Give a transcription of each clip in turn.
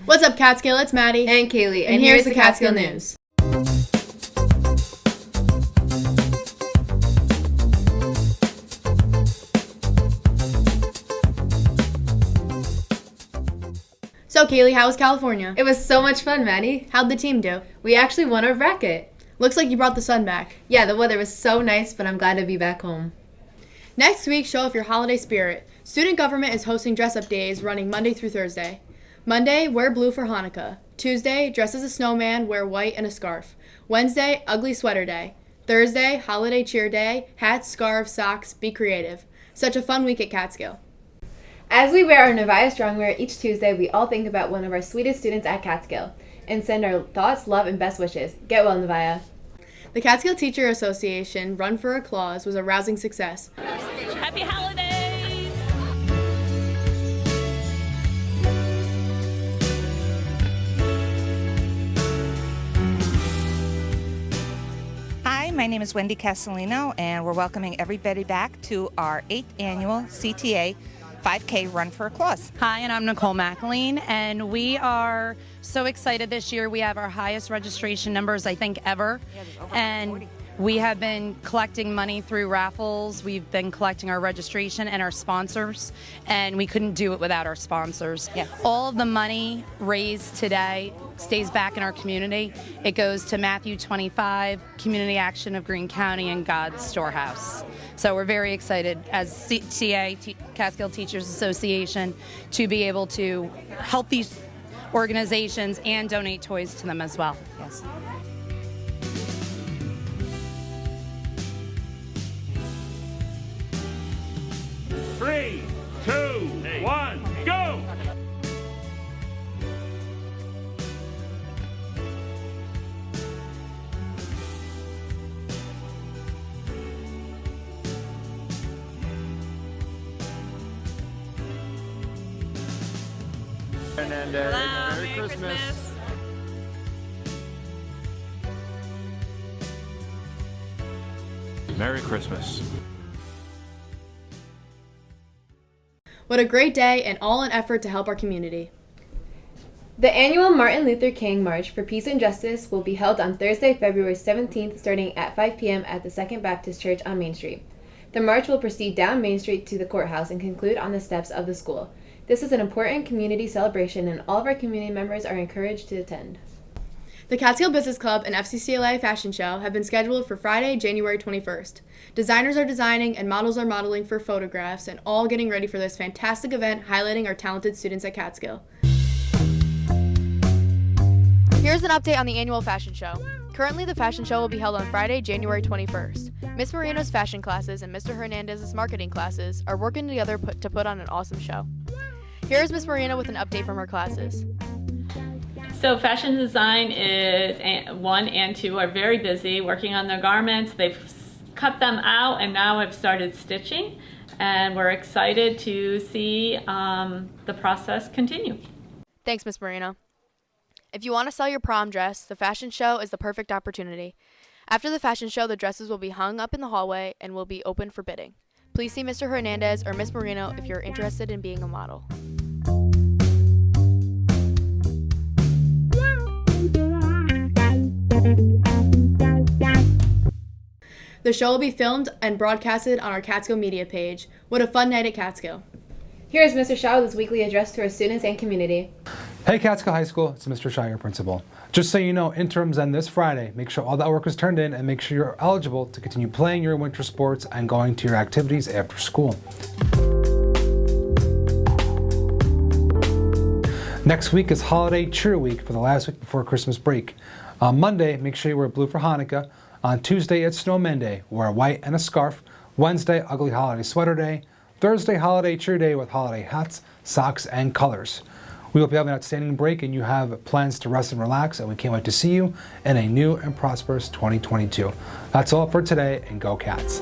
What's up, Catskill? It's Maddie. And Kaylee. And here's the Catskill News. So, Kaylee, how was California? It was so much fun, Maddie. How'd the team do? We actually won our bracket. Looks like you brought the sun back. Yeah, the weather was so nice, but I'm glad to be back home. Next week, show off your holiday spirit. Student government is hosting dress-up days running Monday through Thursday. Monday, wear blue for Hanukkah. Tuesday, dress as a snowman, wear white and a scarf. Wednesday, ugly sweater day. Thursday, holiday cheer day, hats, scarves, socks, be creative. Such a fun week at Catskill. As we wear our Nevaeh Strongwear each Tuesday, we all think about one of our sweetest students at Catskill and send our thoughts, love, and best wishes. Get well, Nevaeh. The Catskill Teacher Association Run for a Clause was a rousing success. Happy holidays! Hi, my name is Wendy Casalino, and we're welcoming everybody back to our 8th annual CTA 5K Run for a Clause. Hi, and I'm Nicole McAleen, and we are so excited this year. We have our highest registration numbers, I think, ever. And we have been collecting money through raffles. We've been collecting our registration and our sponsors, and we couldn't do it without our sponsors. Yes. All of the money raised today stays back in our community. It goes to Matthew 25, Community Action of Greene County, and God's Storehouse. So we're very excited as CTA, Catskill Teachers Association, to be able to help these organizations and donate toys to them as well. Yes. Three, two, one, go! Hernandez. Hello, Merry Christmas. Merry Christmas. What a great day, and all an effort to help our community. The annual Martin Luther King March for Peace and Justice will be held on Thursday, February 17th, starting at 5 p.m. at the Second Baptist Church on Main Street. The march will proceed down Main Street to the courthouse and conclude on the steps of the school. This is an important community celebration, and all of our community members are encouraged to attend. The Catskill Business Club and FCCLA Fashion Show have been scheduled for Friday, January 21st. Designers are designing and models are modeling for photographs, and all getting ready for this fantastic event highlighting our talented students at Catskill. Here's an update on the annual fashion show. Currently, the fashion show will be held on Friday, January 21st. Miss Marino's fashion classes and Mr. Hernandez's marketing classes are working together to put on an awesome show. Here is Miss Marino with an update from her classes. So fashion design is 1 and 2 are very busy working on their garments. They've cut them out and now have started stitching, and we're excited to see the process continue. Thanks, Miss Marino. If you want to sell your prom dress, the fashion show is the perfect opportunity. After the fashion show, the dresses will be hung up in the hallway and will be open for bidding. Please see Mr. Hernandez or Miss Marino if you're interested in being a model. The show will be filmed and broadcasted on our Catskill media page. What a fun night at Catskill. Here is Mr. Shah with his weekly address to our students and community. Hey Catskill High School, it's Mr. Shah, your principal. Just so you know, interims end this Friday. Make sure all that work is turned in and make sure you're eligible to continue playing your winter sports and going to your activities after school. Next week is Holiday Cheer Week for the last week before Christmas break. On Monday, make sure you wear blue for Hanukkah. On Tuesday, it's Snowman Day. Wear white and a scarf. Wednesday, Ugly Holiday Sweater Day. Thursday, Holiday Cheer Day with holiday hats, socks, and colors. We hope you have an outstanding break and you have plans to rest and relax, and we can't wait to see you in a new and prosperous 2022. That's all for today, and go Cats.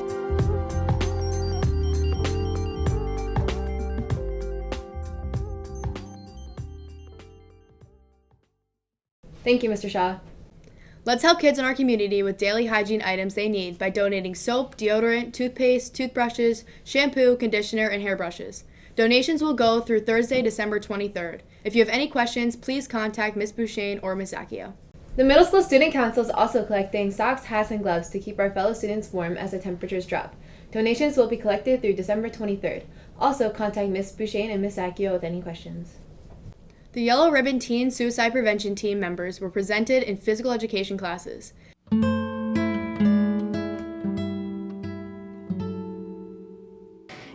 Thank you, Mr. Shah. Let's help kids in our community with daily hygiene items they need by donating soap, deodorant, toothpaste, toothbrushes, shampoo, conditioner, and hairbrushes. Donations will go through Thursday, December 23rd. If you have any questions, please contact Ms. Bouchain or Ms. Accio. The Middle School Student Council is also collecting socks, hats, and gloves to keep our fellow students warm as the temperatures drop. Donations will be collected through December 23rd. Also, contact Ms. Bouchain and Ms. Accio with any questions. The Yellow Ribbon Teen Suicide Prevention Team members were presented in physical education classes.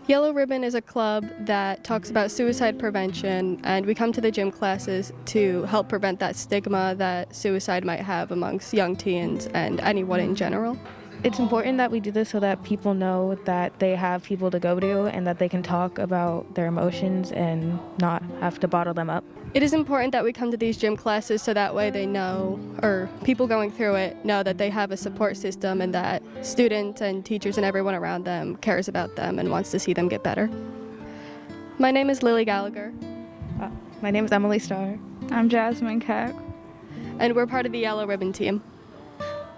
Yellow Ribbon is a club that talks about suicide prevention, and we come to the gym classes to help prevent that stigma that suicide might have amongst young teens and anyone in general. It's important that we do this so that people know that they have people to go to and that they can talk about their emotions and not have to bottle them up. It is important that we come to these gym classes so that way they know, or people going through it know, that they have a support system and that students and teachers and everyone around them cares about them and wants to see them get better. My name is Lily Gallagher. My name is Emily Starr. I'm Jasmine Keck. And we're part of the Yellow Ribbon team.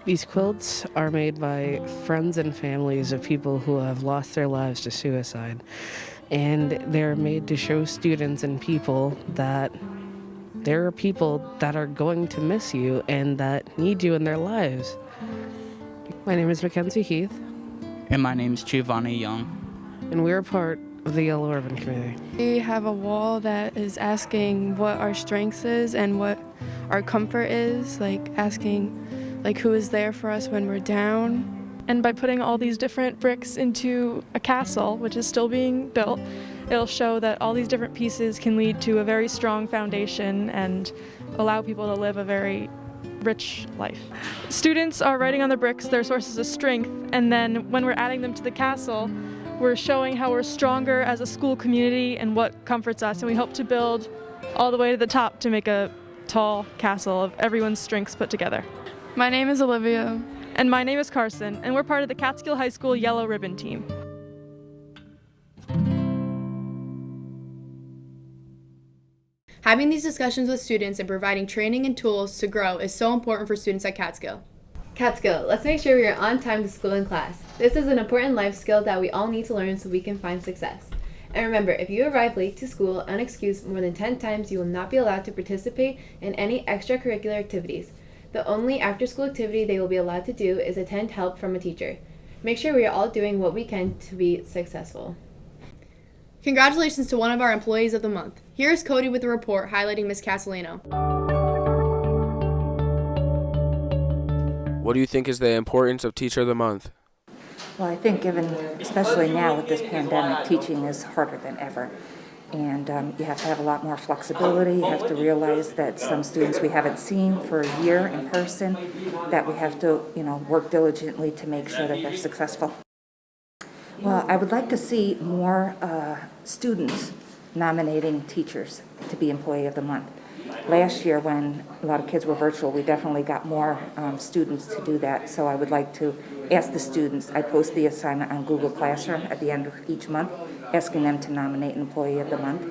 These quilts are made by friends and families of people who have lost their lives to suicide. And they're made to show students and people that there are people that are going to miss you and that need you in their lives. My name is Mackenzie Heath. And my name is Giovanni Young. And we're part of the Yellow Ribbon Committee. We have a wall that is asking what our strengths is and what our comfort is, like asking who is there for us when we're down. And by putting all these different bricks into a castle, which is still being built, it'll show that all these different pieces can lead to a very strong foundation and allow people to live a very rich life. Students are writing on the bricks their sources of strength, and then when we're adding them to the castle, we're showing how we're stronger as a school community and what comforts us, and we hope to build all the way to the top to make a tall castle of everyone's strengths put together. My name is Olivia. And my name is Carson, and we're part of the Catskill High School Yellow Ribbon team. Having these discussions with students and providing training and tools to grow is so important for students at Catskill. Catskill, let's make sure we are on time to school and class. This is an important life skill that we all need to learn so we can find success. And remember, if you arrive late to school unexcused more than 10 times, you will not be allowed to participate in any extracurricular activities. The only after-school activity they will be allowed to do is attend help from a teacher. Make sure we are all doing what we can to be successful. Congratulations to one of our Employees of the Month. Here is Cody with a report highlighting Ms. Casalino. What do you think is the importance of Teacher of the Month? Well, I think especially now with this pandemic, teaching is harder than ever. And you have to have a lot more flexibility. You have to realize that some students we haven't seen for a year in person, that we have to, work diligently to make sure that they're successful. Well, I would like to see more students nominating teachers to be Employee of the Month. Last year, when a lot of kids were virtual, we definitely got more students to do that. So I would like to ask the students, I post the assignment on Google Classroom at the end of each month, asking them to nominate an Employee of the Month.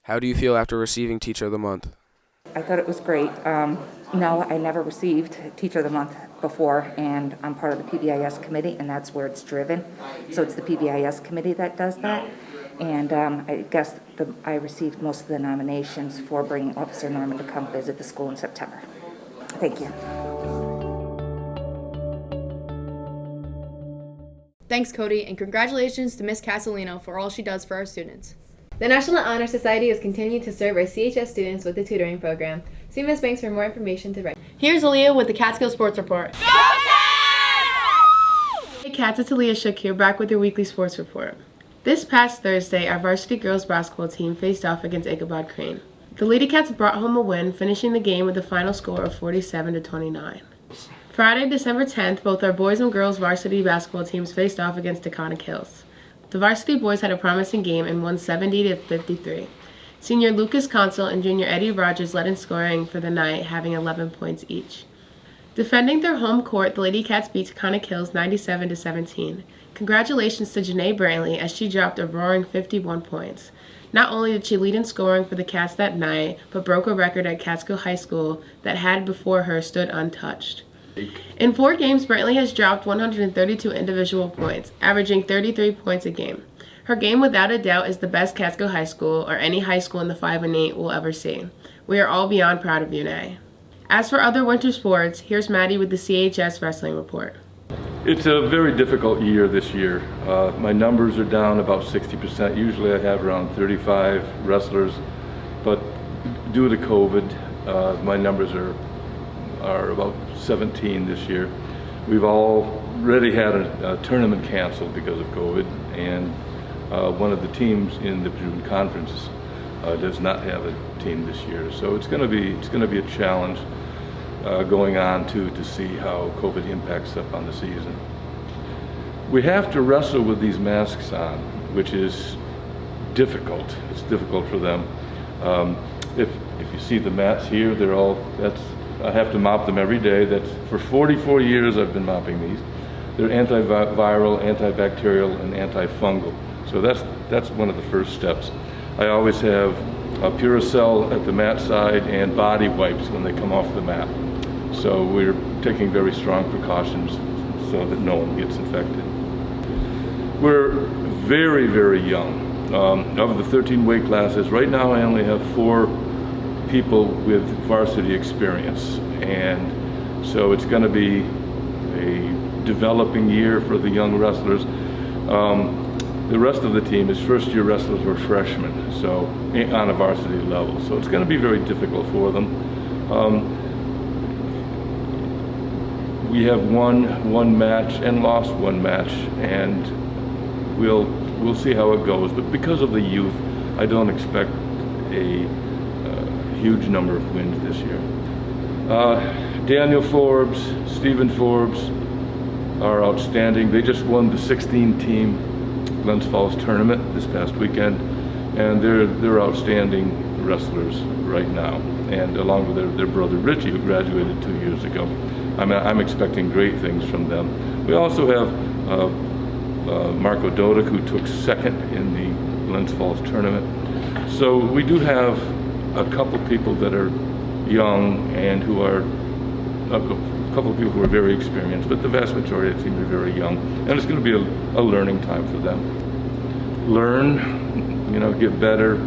How do you feel after receiving Teacher of the Month? I thought it was great. No, I never received Teacher of the Month before, and I'm part of the PBIS committee, and that's where it's driven. So it's the PBIS committee that does that. And I guess I received most of the nominations for bringing Officer Norman to come visit the school in September. Thank you. Thanks, Cody, and congratulations to Ms. Casalino for all she does for our students. The National Honor Society has continued to serve our CHS students with the tutoring program. See Ms. Banks for more information to write. Here's Aaliyah with the Catskill Sports Report. Go Cats! Hey Cats, it's Aaliyah Shook here, back with your weekly sports report. This past Thursday, our varsity girls basketball team faced off against Ichabod Crane. The Lady Cats brought home a win, finishing the game with a final score of 47-29. Friday, December 10th, both our boys and girls varsity basketball teams faced off against Taconic Hills. The varsity boys had a promising game and won 70-53. Senior Lucas Consul and junior Eddie Rogers led in scoring for the night, having 11 points each. Defending their home court, the Lady Cats beat Taconic Hills 97-17. Congratulations to Janae Brantley as she dropped a roaring 51 points. Not only did she lead in scoring for the Cats that night, but broke a record at Catskill High School that had before her stood untouched. In 4 games, Brantley has dropped 132 individual points, averaging 33 points a game. Her game, without a doubt, is the best Catskill High School or any high school in the 5 and 8 will ever see. We are all beyond proud of you, Nay. As for other winter sports, here's Maddie with the CHS Wrestling Report. It's a very difficult year this year. My numbers are down about 60%. Usually I have around 35 wrestlers, but due to COVID, my numbers are about 17 this year. We've already had a tournament canceled because of COVID, and one of the teams in the June conference does not have a team this year. So it's going to be a challenge going on to see how COVID impacts up on the season. We have to wrestle with these masks on, which is difficult. It's difficult for them. If you see the mats here, I have to mop them every day. That's for 44 years I've been mopping these. They're antiviral, antibacterial, and antifungal. So that's one of the first steps. I always have a Puracell at the mat side and body wipes when they come off the mat. So we're taking very strong precautions so that no one gets infected. We're very, very young. Of the 13 weight classes, right now I only have 4 people with varsity experience, and so it's going to be a developing year for the young wrestlers. The rest of the team is first-year wrestlers or freshmen, so on a varsity level. So it's going to be very difficult for them. We have won match and lost 1 match, and we'll see how it goes. But because of the youth, I don't expect a huge number of wins this year. Daniel Forbes, Stephen Forbes are outstanding. They just won the 16-team Glens Falls tournament this past weekend, and they're outstanding wrestlers right now. And along with their brother Richie, who graduated 2 years ago, I'm expecting great things from them. We also have Marco Dodic, who took 2nd in the Glens Falls tournament. So we do have a couple people that are young and who are a couple of people who are very experienced, but the vast majority of the team are very young, and it's going to be a learning time for them. Learn, get better,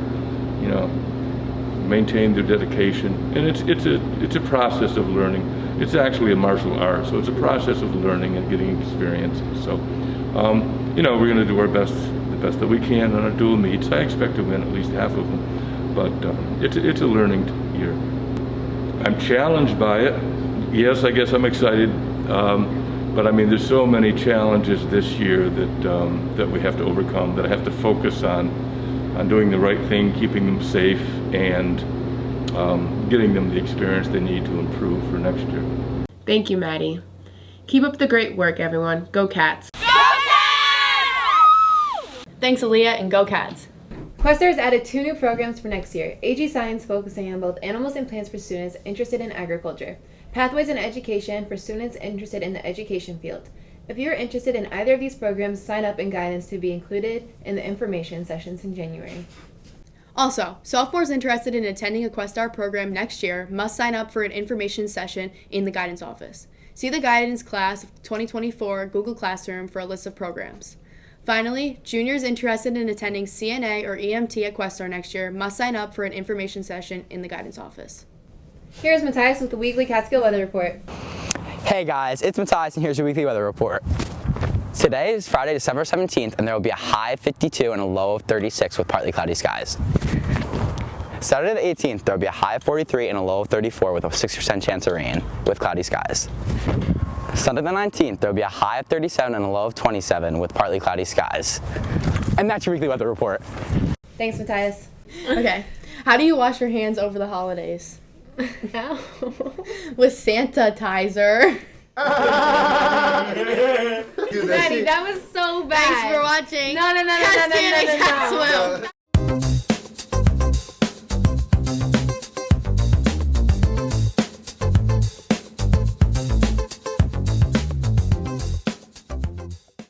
maintain their dedication, and it's a process of learning. It's actually a martial art, so it's a process of learning and getting experience. So, we're going to do our best, the best that we can on our dual meets. I expect to win at least half of them, but it's a learning year. I'm challenged by it. Yes, I guess I'm excited, but I mean, there's so many challenges this year that we have to overcome, that I have to focus on doing the right thing, keeping them safe, and getting them the experience they need to improve for next year. Thank you, Maddie. Keep up the great work, everyone. Go Cats! Go Cats! Thanks, Aaliyah, and go Cats! Questar has added 2 new programs for next year. AG Science focusing on both animals and plants for students interested in agriculture. Pathways in Education for students interested in the education field. If you are interested in either of these programs, sign up in guidance to be included in the information sessions in January. Also, sophomores interested in attending a Questar program next year must sign up for an information session in the guidance office. See the guidance class of 2024 Google Classroom for a list of programs. Finally, juniors interested in attending CNA or EMT at Questar next year must sign up for an information session in the guidance office. Here's Matyas with the weekly Catskill weather report. Hey guys, it's Matyas and here's your weekly weather report. Today is Friday, December 17th, and there will be a high of 52 and a low of 36 with partly cloudy skies. Saturday the 18th, there will be a high of 43 and a low of 34 with a 6% chance of rain with cloudy skies. Sunday the 19th, there will be a high of 37 and a low of 27 with partly cloudy skies. And that's your weekly weather report. Thanks, Matyas. Okay. How do you wash your hands over the holidays? How? With Santa-tizer. Maddie, that was so bad. Thanks for watching. No. Catskill and Catswell.